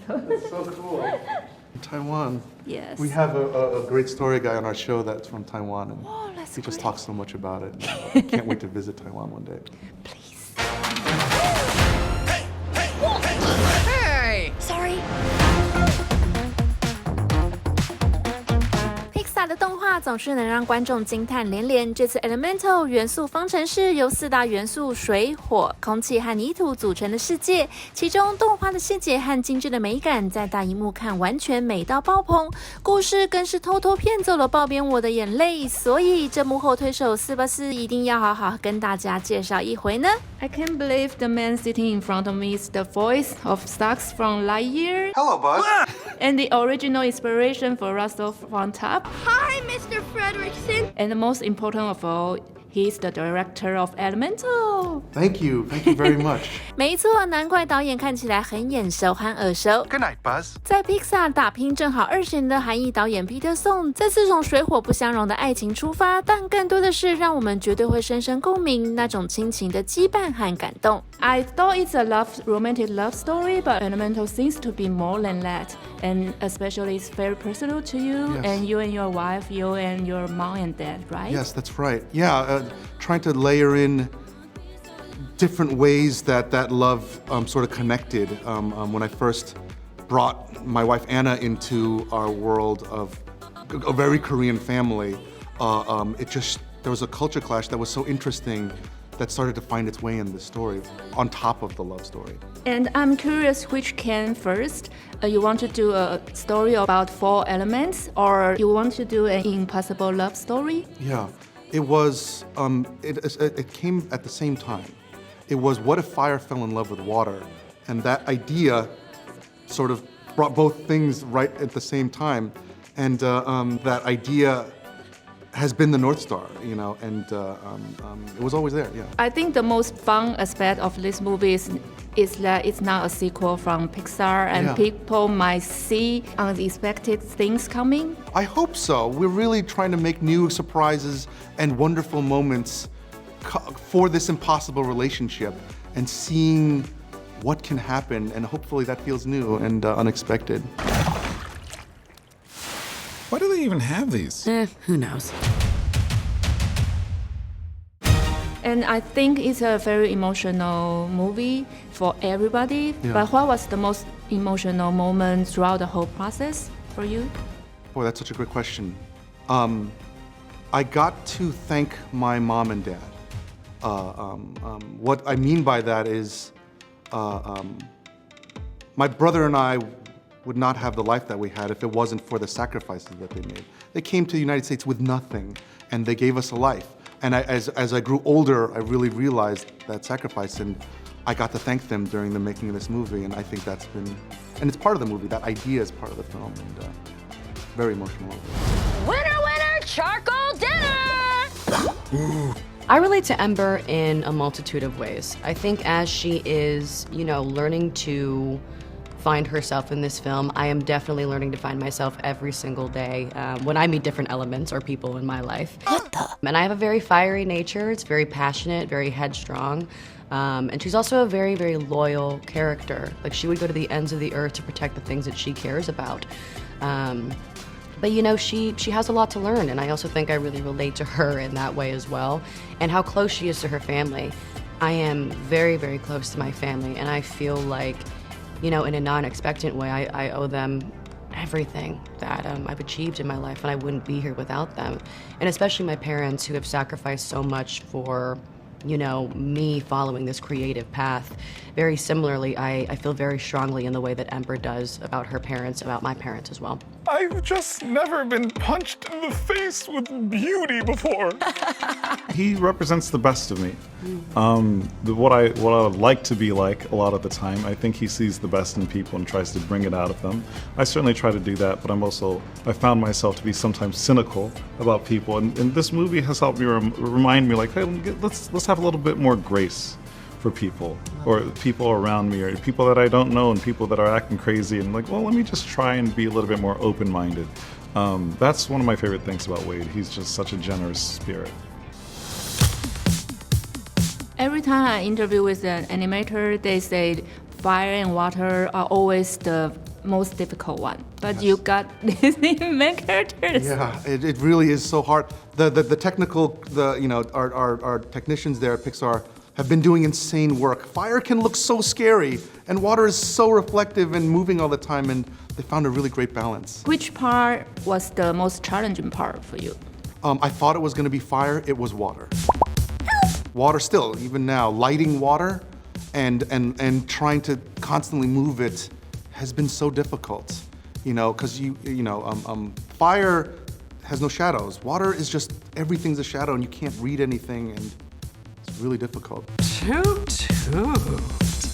That's so cool. Taiwan. Yes. We have a great story guy on our show that's from Taiwan, and he just talks so much about it. I can't wait to visit Taiwan one day. Please. Hey! Sorry. Pixar 的动画总是能让观众惊叹连连。这次 Elemental 元素方程式由4大元素水、火、空气和泥土组成的世界，其中动画的细节和精致的美感，在大荧幕看完全美到爆棚。故事更是偷偷骗走了爆边我的眼泪，所以这幕后推手4巴4一定要好好跟大家介绍一回呢。I can't believe the man sitting in front of me is the voice of Stux from Lightyear. Hello, Buzz. And the original inspiration for Russell from Top. Hi, Mr. Fredrickson. And the most important of all, he's the director of Elemental. Thank you very much. 没错，难怪导演看起来很眼熟和耳熟。 Good night, Buzz. 在 Pixar 打拼正好20年的韩裔导演 Peter Sohn， 这次从水火不相容的爱情出发，但更多的是让我们绝对会深深共鸣那种亲情的羁绊和感动。I thought it's a romantic love story, but Elemental seems to be more than that, and especially it's very personal to you, Yes. and you and your wife, you and your mom and dad, right? Yes, that's right. Yeah, trying to layer in different ways that love sort of connected. When I first brought my wife Anna into our world of a very Korean family, there was a culture clash that was so interesting that started to find its way in the story on top of the love story. And I'm curious which came first. You want to do a story about 4 elements, or you want to do an impossible love story? Yeah, it was. It came at the same time. It was what if fire fell in love with water, and that idea sort of brought both things right at the same time, and that idea has been the North Star, you know, and it was always there, yeah. I think the most fun aspect of this movie is that it's not a sequel from Pixar, and Yeah. people might see unexpected things coming. I hope so. We're really trying to make new surprises and wonderful moments for this impossible relationship, and seeing what can happen, and hopefully that feels new and unexpected. Why do they even have these? Who knows? And I think it's a very emotional movie for everybody. Yeah. But what was the most emotional moment throughout the whole process for you? Boy, that's such a great question. I got to thank my mom and dad. What I mean by that is my brother and I would not have the life that we had if it wasn't for the sacrifices that they made. They came to the United States with nothing, and they gave us a life. And as I grew older, I really realized that sacrifice, and I got to thank them during the making of this movie, and I think that's been, and it's part of the movie, that idea is part of the film, and very emotional. Winner, winner, charcoal dinner! I relate to Ember in a multitude of ways. I think as she is, learning to find herself in this film, I am definitely learning to find myself every single day when I meet different elements or people in my life. What the? And I have a very fiery nature. It's very passionate, very headstrong. And she's also a very, very loyal character. Like, she would go to the ends of the earth to protect the things that she cares about. But she has a lot to learn, and I also think I really relate to her in that way as well, and how close she is to her family. I am very, very close to my family, and I feel like, in a non-expectant way, I owe them everything that I've achieved in my life, and I wouldn't be here without them. And especially my parents, who have sacrificed so much for, me following this creative path. Very similarly, I feel very strongly in the way that Ember does about her parents, about my parents as well. I've just never been punched in the face with beauty before. He represents the best of me. What I would like to be like a lot of the time. I think he sees the best in people and tries to bring it out of them. I certainly try to do that, but I found myself to be sometimes cynical about people. And this movie has helped me remind me, like, hey, let's have a little bit more grace for people, or people around me, or people that I don't know, and people that are acting crazy, and like, well, let me just try and be a little bit more open-minded. That's one of my favorite things about Wade. He's just such a generous spirit. Every time I interview with an animator, they say fire and water are always the most difficult one, but you got these main characters. Yeah, it really is so hard. The technical, our technicians there at Pixar have been doing insane work. Fire can look so scary, and water is so reflective and moving all the time, and they found a really great balance. Which part was the most challenging part for you? I thought it was going to be fire. It was water. Water still, even now, lighting water and trying to constantly move it has been so difficult. Because fire has no shadows. Water is just everything's a shadow, and you can't read anything, and it's really difficult.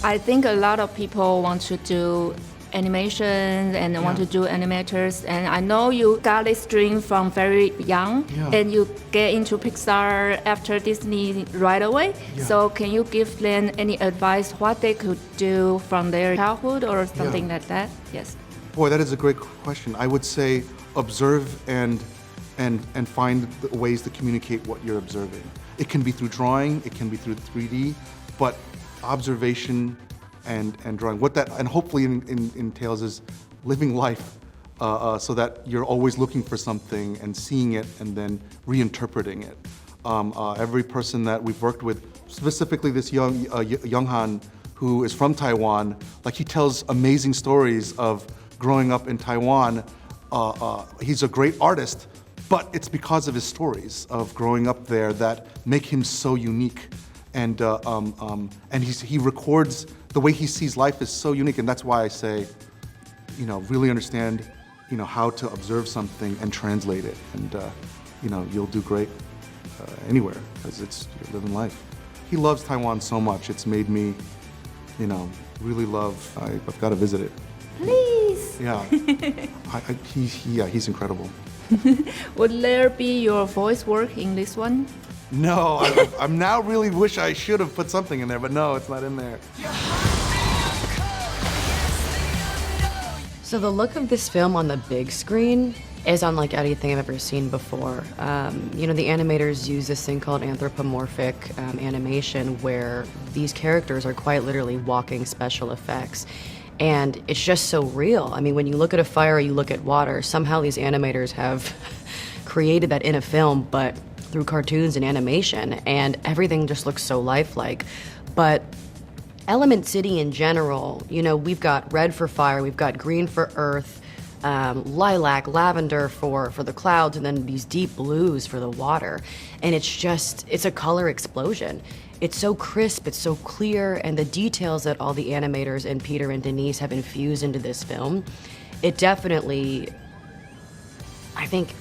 I think a lot of people want to do animation and want to do animators, and I know you got this dream from very young, and you get into Pixar after Disney right away. So can you give them any advice what they could do from their childhood or something like that? Yes. Boy, that is a great question. I would say observe and find ways to communicate what you're observing. It can be through drawing, it can be through 3D, but observation and drawing. What that and hopefully entails is living life so that you're always looking for something and seeing it and then reinterpreting it. Every person that we've worked with, specifically this Young-han, who is from Taiwan, like he tells amazing stories of growing up in Taiwan. He's a great artist, but it's because of his stories of growing up there that make him so unique. And he records the way he sees life is so unique, and that's why I say, really understand, how to observe something and translate it, and you'll do great anywhere because you're living life. He loves Taiwan so much; it's made me, really love. I've got to visit it. Please. Yeah, he's incredible. Would there be your voice work in this one? No, I'm now really wish I should have put something in there, but no, it's not in there. So the look of this film on the big screen is unlike anything I've ever seen before. The animators use this thing called anthropomorphic animation where these characters are quite literally walking special effects. And it's just so real. I mean, when you look at a fire, you look at water, somehow these animators have created that in a film, but through cartoons and animation, and everything just looks so lifelike. But Element City in general, we've got red for fire, we've got green for earth, lilac, lavender for the clouds, and then these deep blues for the water. And it's a color explosion. It's so crisp, it's so clear, and the details that all the animators and Peter and Denise have infused into this film, it definitely, I think,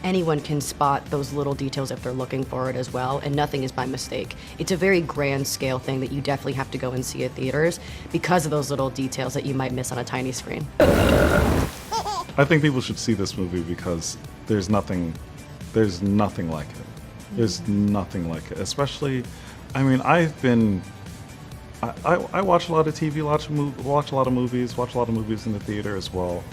anyone can spot those little details if they're looking for it as well, and nothing is by mistake. It's a very grand scale thing that you definitely have to go and see at theaters because of those little details that you might miss on a tiny screen. I think people should see this movie because there's nothing like it. There's nothing like it. Especially, I mean, I watch a lot of TV, watch a lot of movies in the theater as well.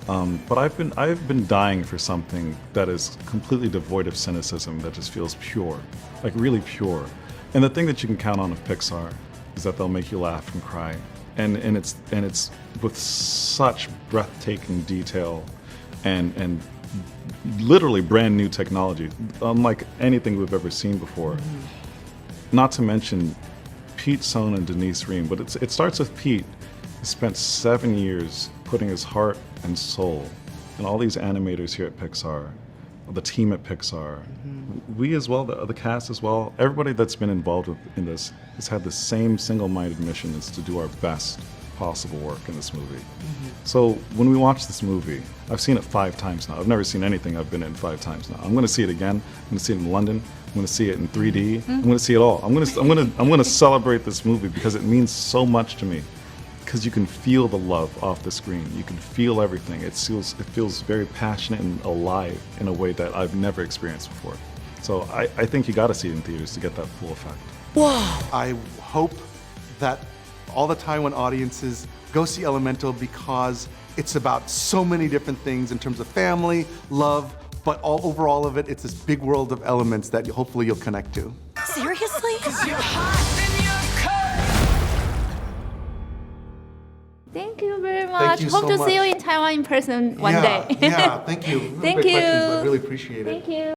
But I've been dying for something that is completely devoid of cynicism, that just feels pure, like really pure. And the thing that you can count on of Pixar is that they'll make you laugh and cry, and it's with such breathtaking detail, and literally brand new technology, unlike anything we've ever seen before. Not to mention Pete, Sohn, and Denise Ream, but it starts with Pete. He spent 7 years putting his heart and soul in all these animators here at Pixar, the team at Pixar, we as well, the cast as well, everybody that's been involved in this has had the same single-minded mission, is to do our best possible work in this movie. So when we watch this movie, I've seen it 5 times now. I've never seen anything I've been in 5 times now. I'm going to see it again. I'm going to see it in London. I'm going to see it in 3D. I'm going to see it all. I'm going to celebrate this movie because it means so much to me. Because you can feel the love off the screen. You can feel everything. It feels very passionate and alive in a way that I've never experienced before. So I think you got to see it in theaters to get that full effect. Whoa! I hope that all the Taiwan audiences go see Elemental because it's about so many different things in terms of family, love, but over all of it, it's this big world of elements that hopefully you'll connect to. Seriously? Thank you very much. you Hope so to see you much. in Taiwan in person one day. Yeah, thank you. Really Thank great you. questions. I really appreciate it. Thank you.